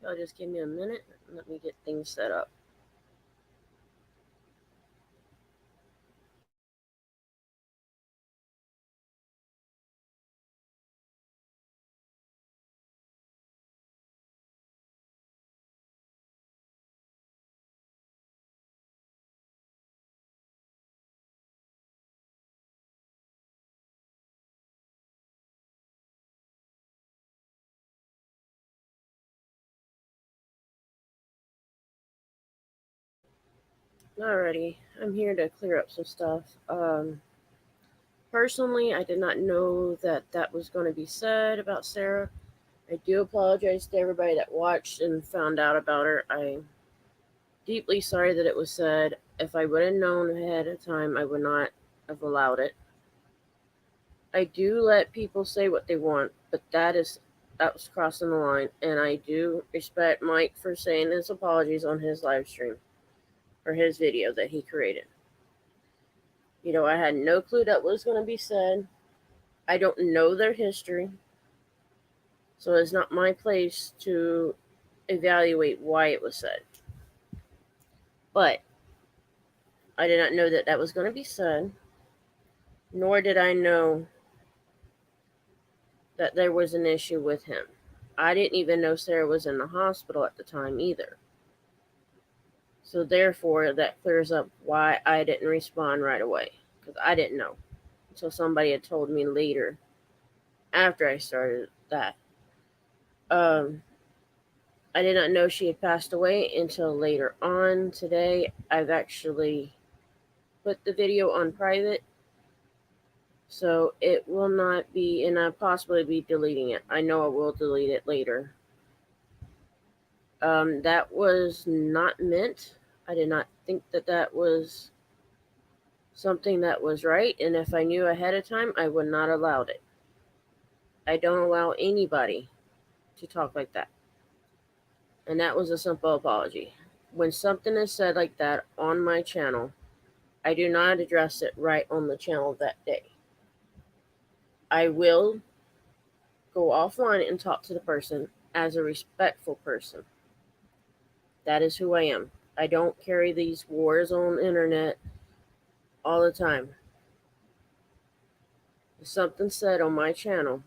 Y'all just give me a minute. Let me get things set up. Alrighty, I'm here to clear up some stuff. Personally, I did not know that that was going to be said about Sarah. I do apologize to everybody that watched and found out about her. I'm deeply sorry that it was said. If I would have known ahead of time, I would not have allowed it. I do let people say what they want, but that was crossing the line, and I do respect Mike for saying his apologies on his live stream or his video that he created. I had no clue that was going to be said. I don't know their history, so it's not my place to evaluate why it was said. But I did not know that that was going to be said, nor did I know that there was an issue with him. I didn't even know Sarah was in the hospital at the time either. So therefore, that clears up why I didn't respond right away, because I didn't know until somebody had told me later after I started that. Um, I did not know she had passed away until later on today. I've actually put the video on private, so it will not be, and I'll possibly be deleting it. I know I will delete it later. That was not meant. I did not think that that was something that was right, and if I knew ahead of time, I would not allowed it. I don't allow anybody to talk like that. And that was a simple apology. When something is said like that on my channel, I do not address it right on the channel that day. I will go offline and talk to the person as a respectful person. That is who I am. I don't carry these wars on the internet all the time. If something's said on my channel,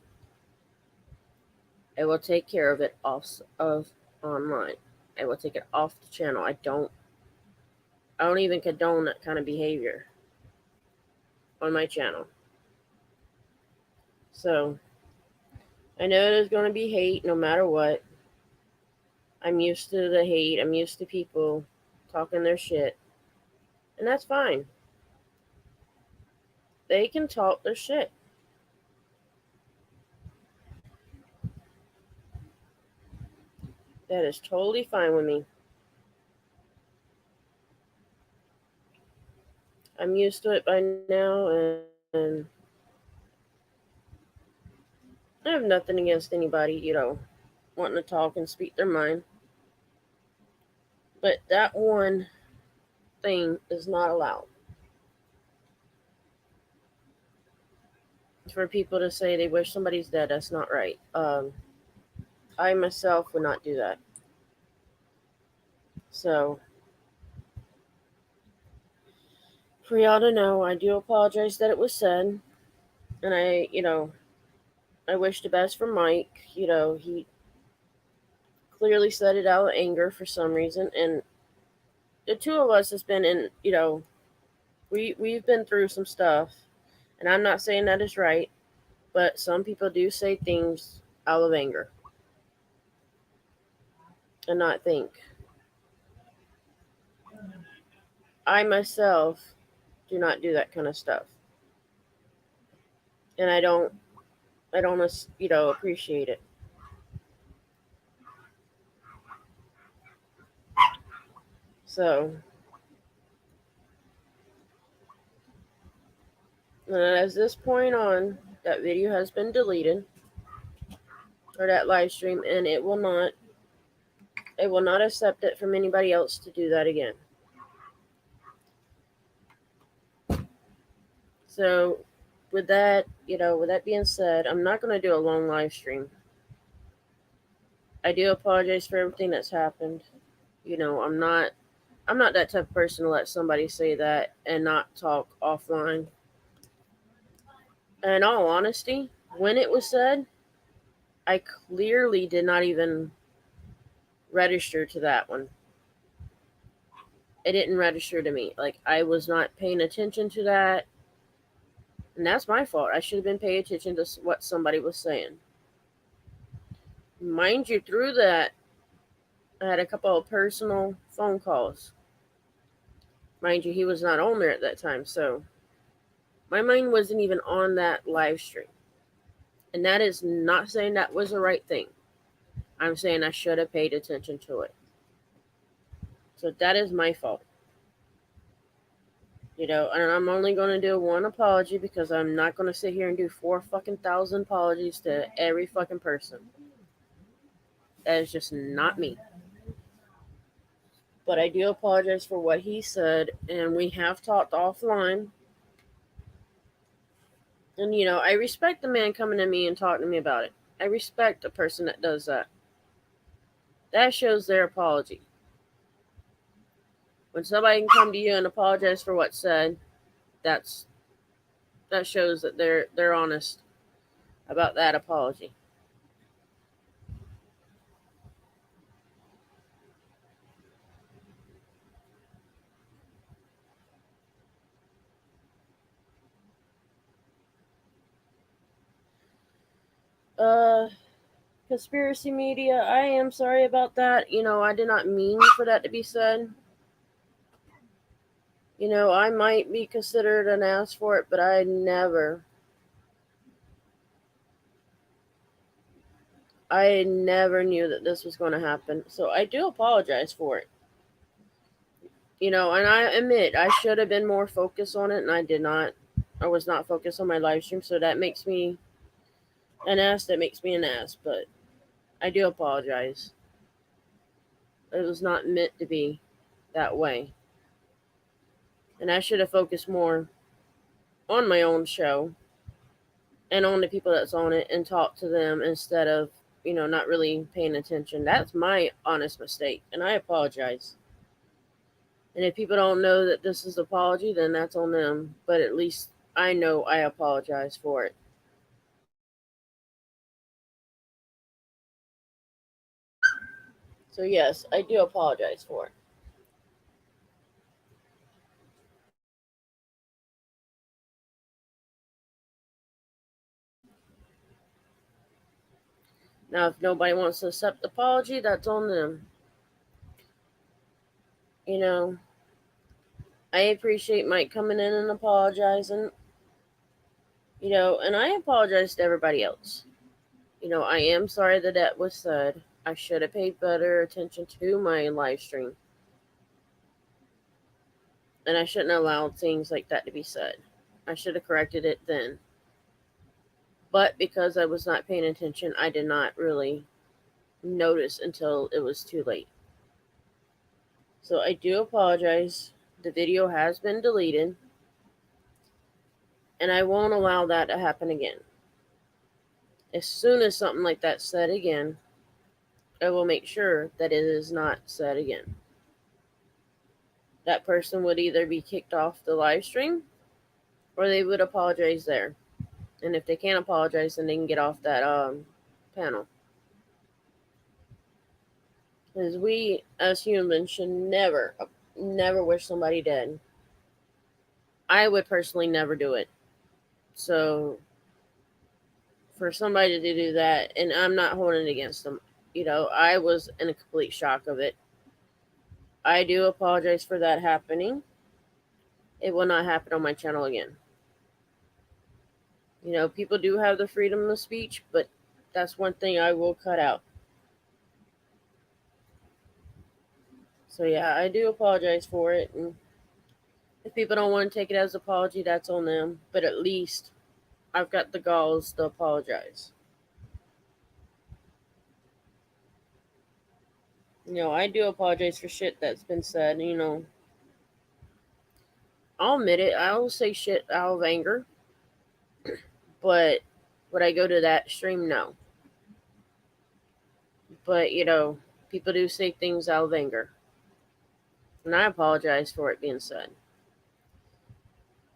I will take care of it off of online. I will take it off the channel. I don't even condone that kind of behavior on my channel. So I know there's going to be hate no matter what. I'm used to the hate. I'm used to people talking their shit. And that's fine. They can talk their shit. That is totally fine with me. I'm used to it by now, and I have nothing against anybody, wanting to talk and speak their mind. But that one thing is not allowed. For people to say they wish somebody's dead, that's not right. I myself would not do that. So, for y'all to know, I do apologize that it was said. And I wish the best for Mike. He clearly said it out of anger for some reason. And the two of us has been in, we've been through some stuff. And I'm not saying that is right, but some people do say things out of anger and not think. I myself do not do that kind of stuff. And I don't appreciate it. So, as this point on, that video has been deleted, or that live stream, and it will not accept it from anybody else to do that again. So, with that being said, I'm not going to do a long live stream. I do apologize for everything that's happened. I'm not that type of person to let somebody say that and not talk offline. And in all honesty, when it was said, I clearly did not even register to that one. It didn't register to me. Like, I was not paying attention to that. And that's my fault. I should have been paying attention to what somebody was saying. Mind you, through that, I had a couple of personal phone calls. Mind you, he was not on there at that time, so my mind wasn't even on that live stream. And that is not saying that was the right thing. I'm saying I should have paid attention to it. So that is my fault. And I'm only going to do one apology because I'm not going to sit here and do 4,000 apologies to every fucking person. That is just not me. But I do apologize for what he said, and we have talked offline. And, I respect the man coming to me and talking to me about it. I respect a person that does that. That shows their apology. When somebody can come to you and apologize for what's said, that shows that they're honest about that apology. Conspiracy media, I am sorry about that. I did not mean for that to be said. I might be considered an ass for it, but I never knew that this was going to happen. So I do apologize for it. And I admit I should have been more focused on it, and I did not. I was not focused on my live stream, so that makes me an ass. That makes me an ass, but I do apologize. It was not meant to be that way. And I should have focused more on my own show and on the people that's on it and talk to them instead of, not really paying attention. That's my honest mistake, and I apologize. And if people don't know that this is an apology, then that's on them. But at least I know I apologize for it. So, yes, I do apologize for it. Now, if nobody wants to accept the apology, that's on them. I appreciate Mike coming in and apologizing. And I apologize to everybody else. I am sorry that was said. I should have paid better attention to my live stream. And I shouldn't have allowed things like that to be said. I should have corrected it then. But because I was not paying attention, I did not really notice until it was too late. So I do apologize. The video has been deleted. And I won't allow that to happen again. As soon as something like that said again, I will make sure that it is not said again. That person would either be kicked off the live stream or they would apologize there. And if they can't apologize, then they can get off that panel. Because we, as humans, should never wish somebody dead. I would personally never do it. So, for somebody to do that, and I'm not holding it against them, I was in a complete shock of it. I do apologize for that happening. It will not happen on my channel again. People do have the freedom of speech, but that's one thing I will cut out. So yeah, I do apologize for it. And if people don't want to take it as an apology, that's on them. But at least I've got the galls to apologize. I do apologize for shit that's been said. I'll admit it. I'll say shit out of anger. But would I go to that stream? No. But, people do say things out of anger. And I apologize for it being said.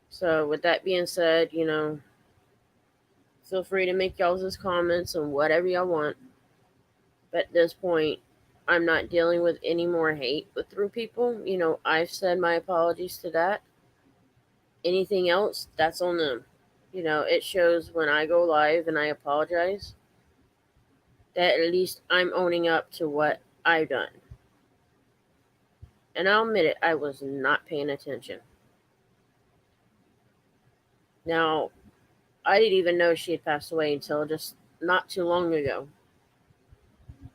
So, with that being said, feel free to make y'all's comments on whatever y'all want. But at this point, I'm not dealing with any more hate through people. I've said my apologies to that. Anything else, that's on them. It shows when I go live and I apologize that at least I'm owning up to what I've done. And I'll admit it, I was not paying attention. Now, I didn't even know she had passed away until just not too long ago.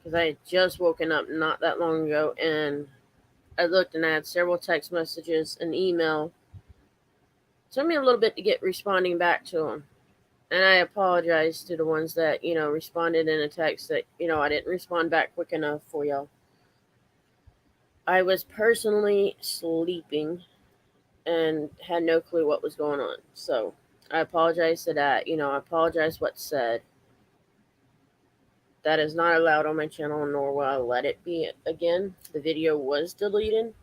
Because I had just woken up not that long ago, and I looked and I had several text messages and email. It took me a little bit to get responding back to them. And I apologize to the ones that, responded in a text that, I didn't respond back quick enough for y'all. I was personally sleeping and had no clue what was going on. So I apologize to that. I apologize what's said. That is not allowed on my channel, nor will I let it be again. The video was deleted,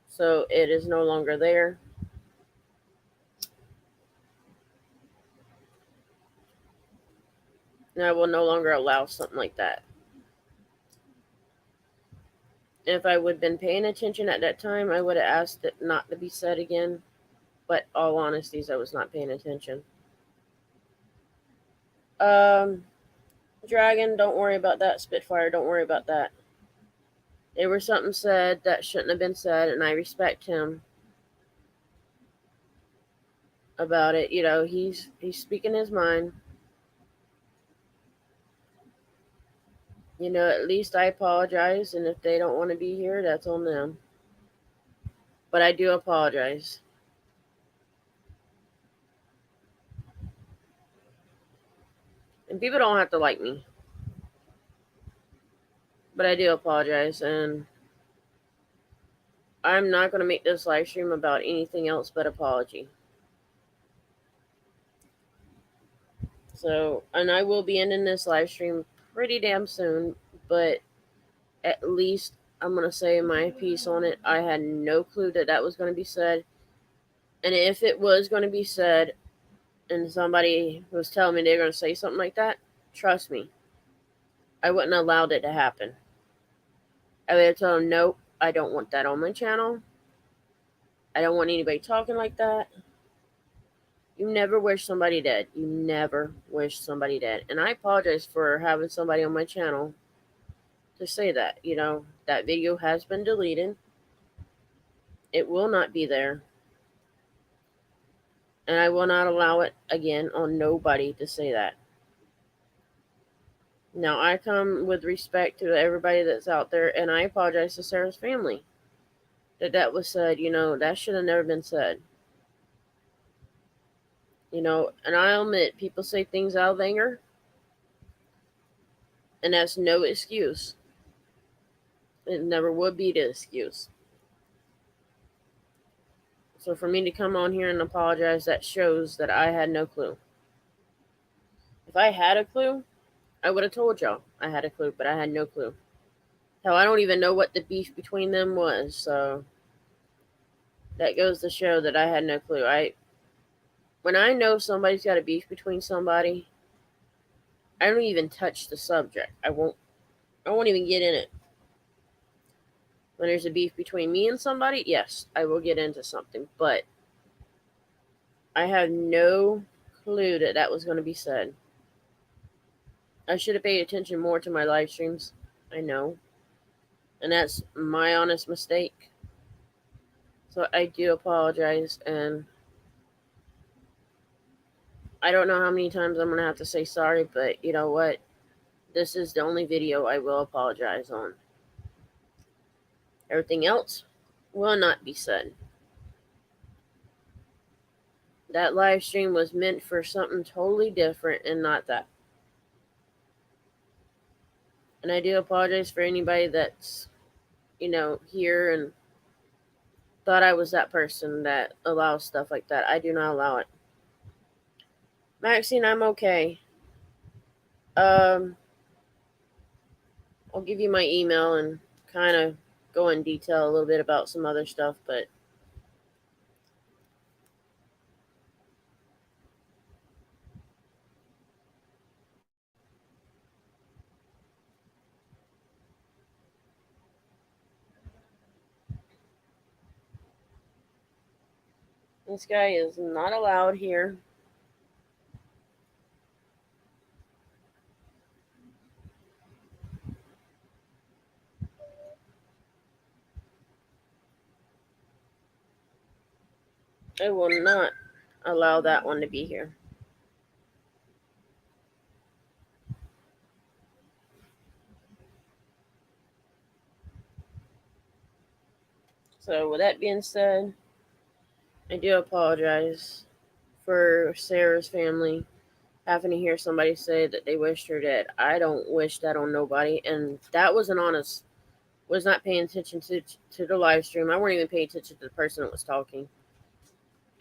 so it is no longer there. And I will no longer allow something like that. If I would have been paying attention at that time, I would have asked it not to be said again. But all honesty, I was not paying attention. Dragon, don't worry about that. Spitfire, don't worry about that. There was something said that shouldn't have been said, and I respect him about it. He's speaking his mind. At least I apologize, and if they don't want to be here, that's on them. But I do apologize. And people don't have to like me. But I do apologize, and I'm not going to make this live stream about anything else but apology. So, and I will be ending this live stream pretty damn soon, but at least I'm going to say my piece on it. I had no clue that was going to be said. And if it was going to be said, and somebody was telling me they're going to say something like that, trust me, I wouldn't have allowed it to happen. I would have told them, nope, I don't want that on my channel. I don't want anybody talking like that. You never wish somebody dead. You never wish somebody dead. And I apologize for having somebody on my channel to say that. That video has been deleted. It will not be there. And I will not allow it again on nobody to say that. Now, I come with respect to everybody that's out there, and I apologize to Sarah's family that was said. That should have never been said. And I'll admit, people say things out of anger, and that's no excuse. It never would be the excuse. So for me to come on here and apologize, that shows that I had no clue. If I had a clue, I would have told y'all I had a clue, but I had no clue. Hell, I don't even know what the beef between them was, so that goes to show that I had no clue. When I know somebody's got a beef between somebody, I don't even touch the subject. I won't even get in it. When there's a beef between me and somebody, yes, I will get into something, but I had no clue that was going to be said. I should have paid attention more to my live streams. I know. And that's my honest mistake. So I do apologize, and I don't know how many times I'm going to have to say sorry, but you know what? This is the only video I will apologize on. Everything else will not be said. That live stream was meant for something totally different and not that. And I do apologize for anybody that's, here and thought I was that person that allows stuff like that. I do not allow it. Maxine, I'm okay. I'll give you my email and kind of go in detail a little bit about some other stuff, but this guy is not allowed here. I will not allow that one to be here. So, with that being said, I do apologize for Sarah's family having to hear somebody say that they wished her dead. I don't wish that on nobody, and that was an honest. Was not paying attention to the live stream. I wasn't even paying attention to the person that was talking.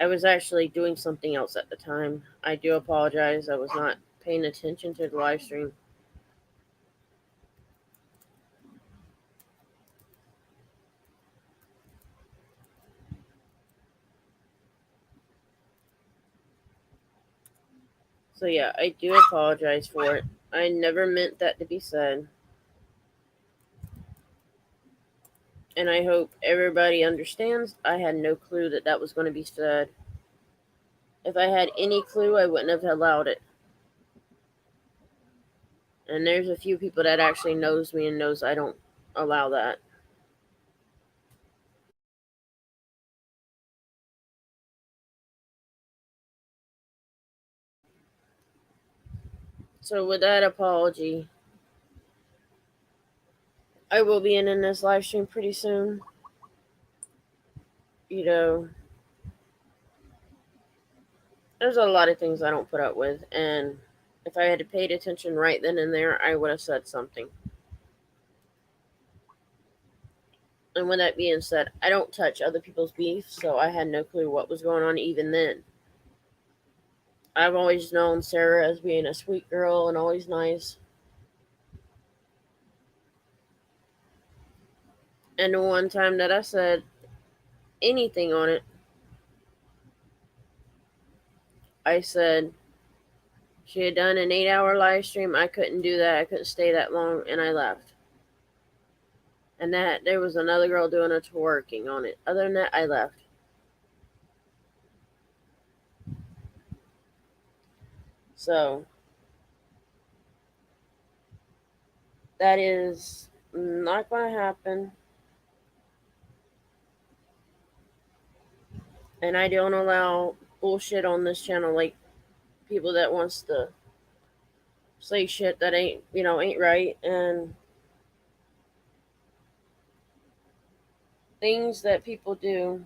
I was actually doing something else at the time. I do apologize. I was not paying attention to the live stream. So yeah, I do apologize for it. I never meant that to be said. And I hope everybody understands I had no clue that that was going to be said. If I had any clue, I wouldn't have allowed it. And there's a few people that actually knows me and knows I don't allow that. So with that apology, I will be in this live stream pretty soon. You know, there's a lot of things I don't put up with, and if I had paid attention right then and there, I would have said something. And with that being said, I don't touch other people's beef, so I had no clue what was going on even then. I've always known Sarah as being a sweet girl and always nice. And the one time that I said anything on it, I said she had done an 8-hour live stream. I couldn't do that. I couldn't stay that long, and I left. And that there was another girl doing a twerking on it. Other than that, I left. So that is not going to happen. And I don't allow bullshit on this channel, like people that wants to say shit that ain't right, and things that people do.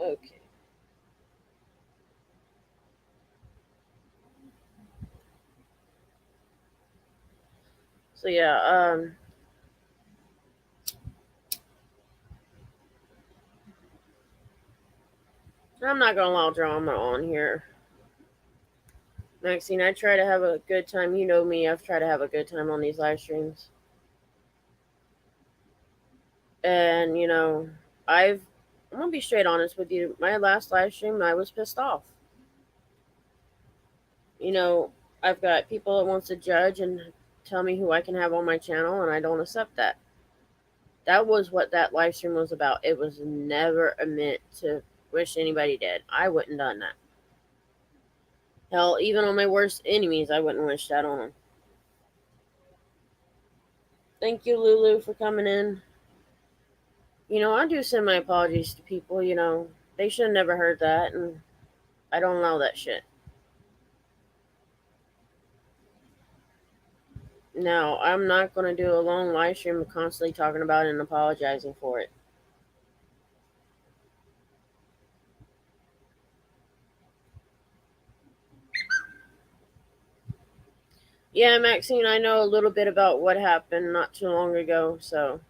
Okay. So yeah, I'm not gonna allow drama on here. Maxine, I try to have a good time. You know me, I've tried to have a good time on these live streams. And, I'm gonna be straight honest with you. My last live stream, I was pissed off. You know, I've got people that wants to judge and tell me who I can have on my channel, and I don't accept that. That was what that live stream was about. It was never a meant to wish anybody dead. I wouldn't done that. Hell, even on my worst enemies, I wouldn't wish that on them. Thank you, Lulu, for coming in. I do send my apologies to people. They should have never heard that, and I don't allow that shit. Now, I'm not going to do a long live stream constantly talking about it and apologizing for it. Yeah, Maxine, I know a little bit about what happened not too long ago, so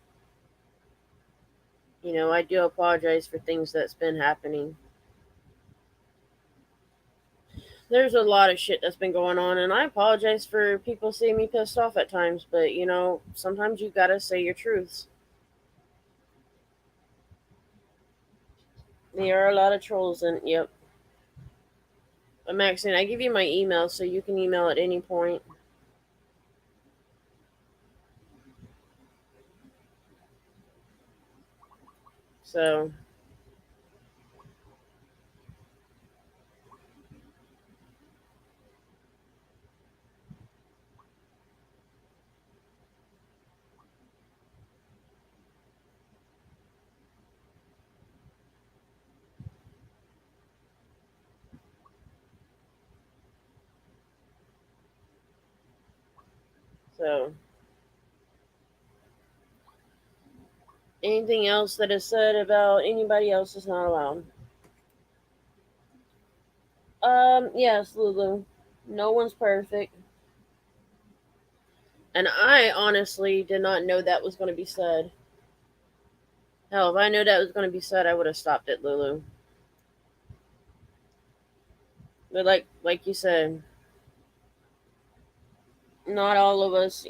I do apologize for things that's been happening. There's a lot of shit that's been going on, and I apologize for people seeing me pissed off at times, but sometimes you gotta say your truths. There are a lot of trolls, and yep. But Maxine, I give you my email so you can email at any point. So, so anything else that is said about anybody else is not allowed. Yes, Lulu. No one's perfect. And I honestly did not know that was going to be said. Hell, if I knew that was going to be said, I would have stopped it, Lulu. But like you said, not all of us,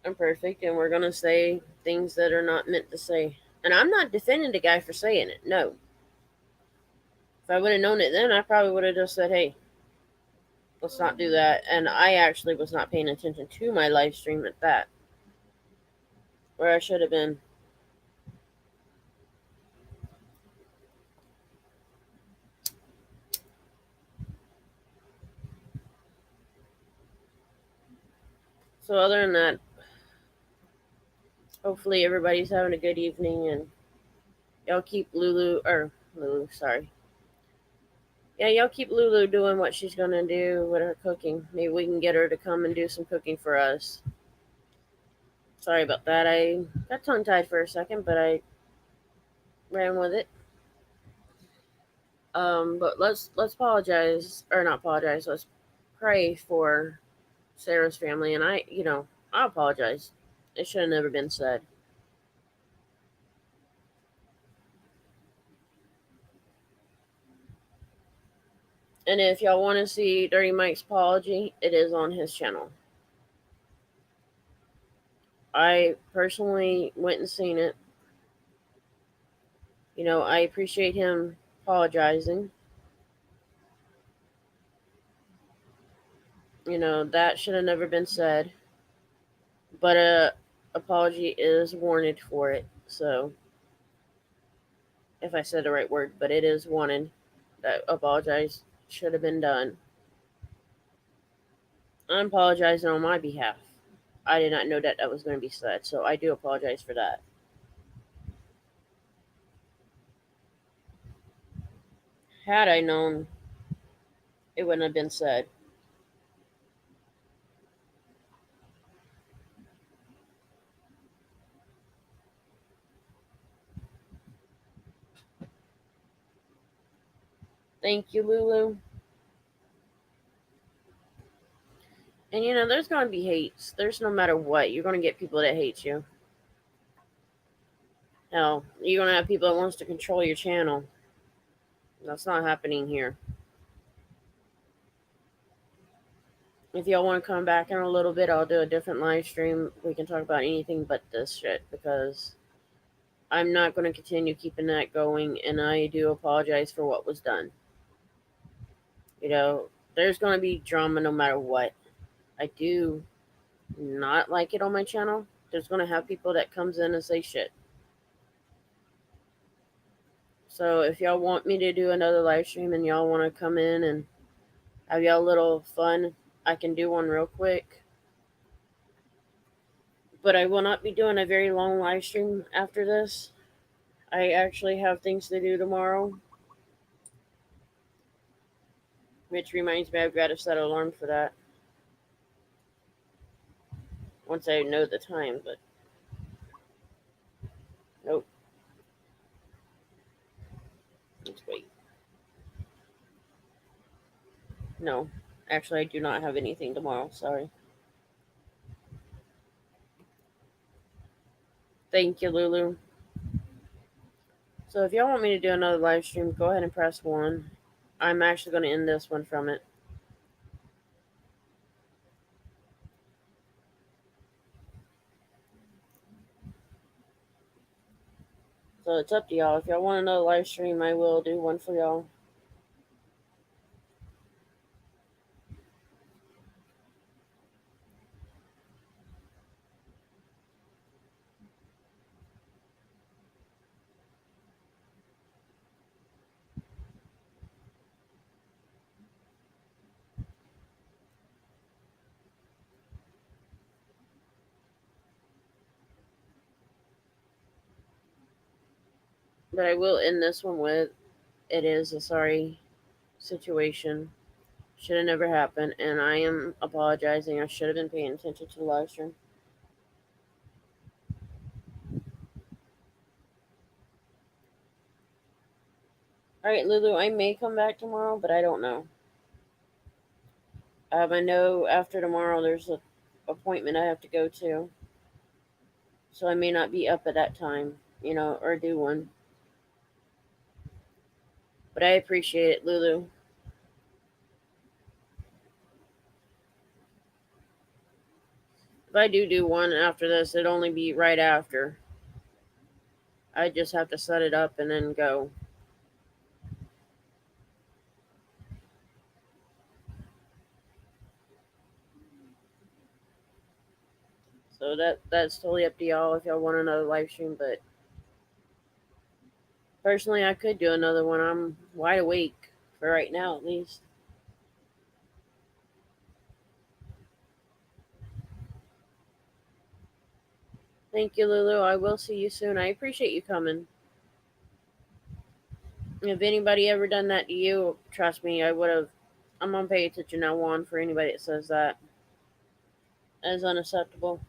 are perfect, and we're going to say things that are not meant to say. And I'm not defending the guy for saying it. No. If I would have known it then, I probably would have just said, "Hey, let's not do that." And I actually was not paying attention to my live stream at that, where I should have been. So other than that, hopefully everybody's having a good evening, and y'all keep Lulu, sorry. Yeah, y'all keep Lulu doing what she's gonna do with her cooking. Maybe we can get her to come and do some cooking for us. Sorry about that. I got tongue tied for a second, but I ran with it. But let's apologize or not apologize. Let's pray for Sarah's family, and I apologize. It should have never been said. And if y'all want to see Dirty Mike's apology, it is on his channel. I personally went and seen it. I appreciate him apologizing. That should have never been said. But a apology is warranted for it. So, if I said the right word, but it is wanted. That apologize should have been done. I'm apologizing on my behalf. I did not know that that was going to be said, so I do apologize for that. Had I known, it wouldn't have been said. Thank you, Lulu. And there's going to be hates. There's no matter what. You're going to get people that hate you. Hell, you're going to have people that wants to control your channel. That's not happening here. If y'all want to come back in a little bit, I'll do a different live stream. We can talk about anything but this shit because I'm not going to continue keeping that going, and I do apologize for what was done. There's going to be drama no matter what. I do not like it on my channel. There's going to have people that comes in and say shit. So if y'all want me to do another live stream and y'all want to come in and have y'all a little fun, I can do one real quick. But I will not be doing a very long live stream after this. I actually have things to do tomorrow. Which reminds me, I've got to set an alarm for that once I know the time. But nope. Let's wait. No. Actually, I do not have anything tomorrow. Sorry. Thank you, Lulu. So if y'all want me to do another live stream, go ahead and press 1. I'm actually going to end this one from it. So it's up to y'all. If y'all want another live stream, I will do one for y'all. But I will end this one with it is a sorry situation. Should have never happened, and I am apologizing. I should have been paying attention to the live stream. Alright, Lulu, I may come back tomorrow, but I don't know. I know after tomorrow there's an appointment I have to go to, so I may not be up at that time, or do one. But I appreciate it, Lulu. If I do one after this, it'd only be right after. I just have to set it up and then go. So that's totally up to y'all if y'all want another live stream. But personally, I could do another one. I'm wide awake for right now, at least. Thank you, Lulu. I will see you soon. I appreciate you coming. If anybody ever done that to you, trust me, I would have. I'm gonna pay attention now on for anybody that says that. That is unacceptable.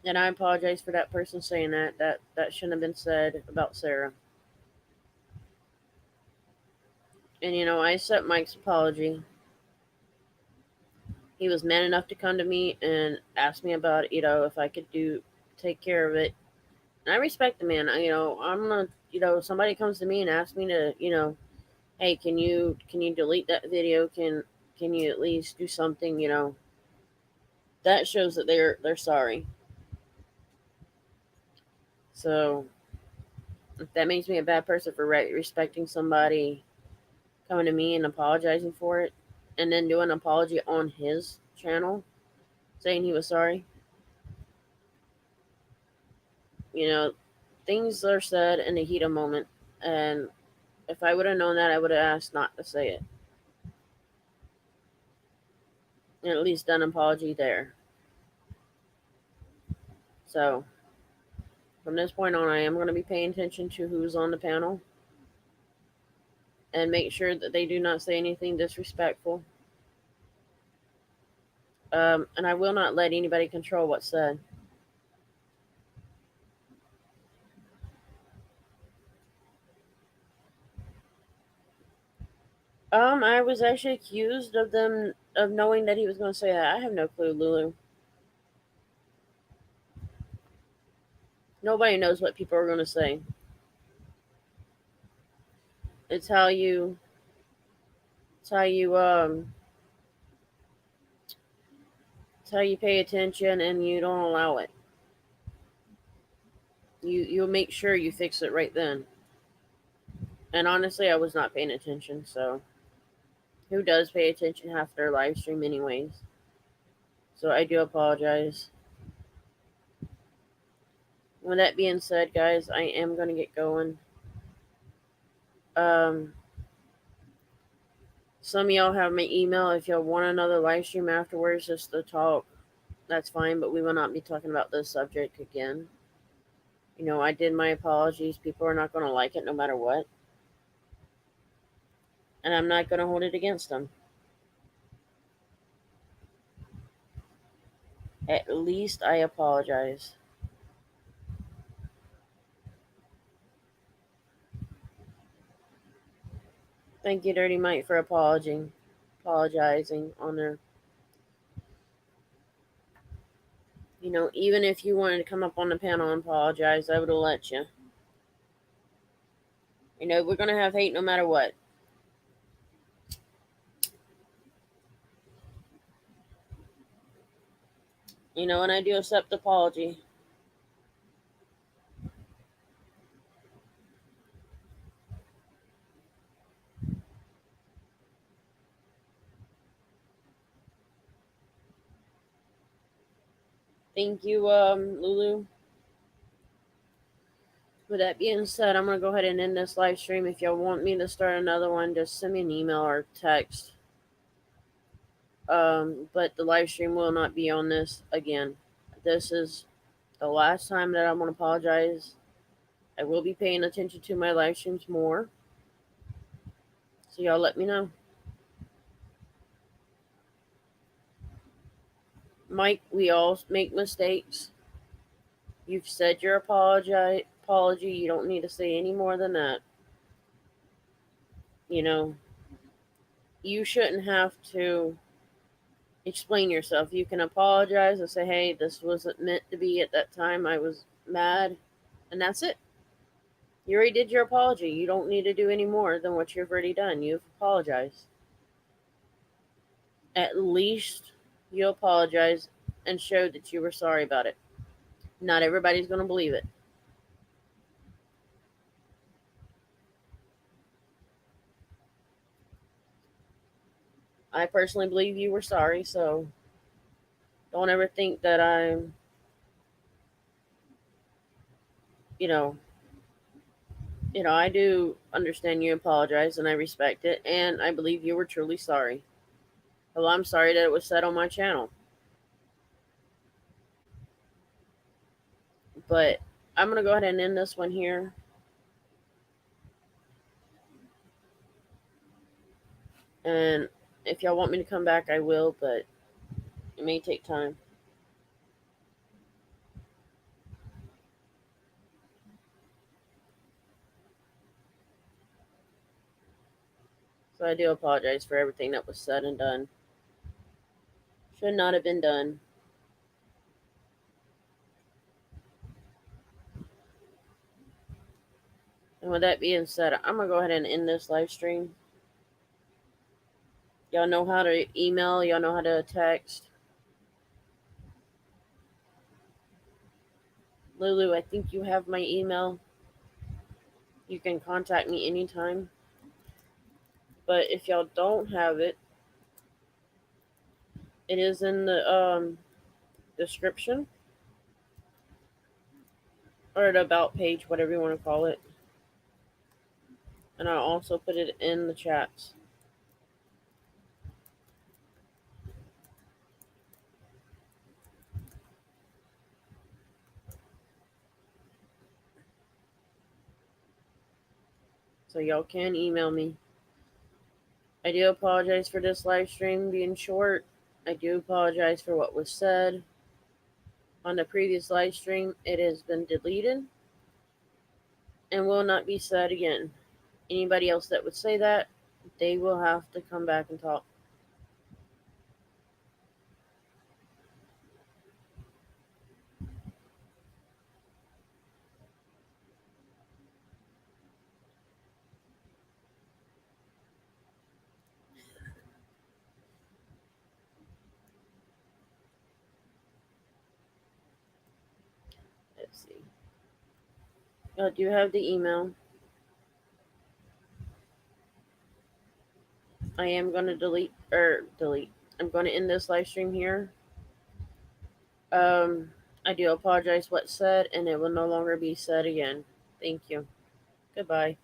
And I apologize for that person saying that. That shouldn't have been said about Sarah. And I accept Mike's apology. He was man enough to come to me and ask me about it, if I could take care of it. And I respect the man. I'm not, somebody comes to me and asks me to, hey, can you delete that video? Can you at least do something, that shows that they're sorry. So if that makes me a bad person for respecting somebody coming to me and apologizing for it, and then doing an apology on his channel, saying he was sorry, you know, things are said in the heat of moment, and if I would have known that, I would have asked not to say it, and at least done an apology there. So from this point on, I am going to be paying attention to who's on the panel and make sure that they do not say anything disrespectful. And I will not let anybody control what's said. I was actually accused of knowing that he was going to say that. I have no clue, Lulu. Nobody knows what people are going to say. It's how you. It's how you. It's how you pay attention and you don't allow it. You'll make sure you fix it right then. And honestly, I was not paying attention. So who does pay attention half their live stream, anyways? So I do apologize. With that being said, guys, I am going to get going. Um, some of y'all have my email. If y'all want another live stream afterwards just to talk, that's fine, but we will not be talking about this subject again. I did my apologies. People are not going to like it no matter what. And I'm not going to hold it against them. At least I apologize. Thank you, Dirty Mike, for apologizing on there. Even if you wanted to come up on the panel and apologize, I would have let you. We're going to have hate no matter what. And I do accept apology. Thank you, Lulu. With that being said, I'm going to go ahead and end this live stream. If y'all want me to start another one, just send me an email or text. But the live stream will not be on this again. This is the last time that I'm going to apologize. I will be paying attention to my live streams more. So y'all let me know. Mike, we all make mistakes. You've said your apology. You don't need to say any more than that. You shouldn't have to explain yourself. You can apologize and say, hey, this wasn't meant to be at that time. I was mad. And that's it. You already did your apology. You don't need to do any more than what you've already done. You've apologized. At least you apologize and show that you were sorry about it. Not everybody's going to believe it. I personally believe you were sorry, so don't ever think that I'm, I do understand you apologize and I respect it, and I believe you were truly sorry. Well, I'm sorry that it was said on my channel. But I'm going to go ahead and end this one here. And if y'all want me to come back, I will, but it may take time. So I do apologize for everything that was said and done. Should not have been done. And with that being said, I'm going to go ahead and end this live stream. Y'all know how to email. Y'all know how to text. Lulu, I think you have my email. You can contact me anytime. But if y'all don't have it, it is in the description. Or the about page, whatever you want to call it. And I'll also put it in the chats. So y'all can email me. I do apologize for this live stream being short. I do apologize for what was said on the previous live stream. It has been deleted and will not be said again. Anybody else that would say that, they will have to come back and talk. Let's see. I do have the email. I am going to delete. I'm going to end this live stream here. I do apologize what's said, and it will no longer be said again. Thank you. Goodbye.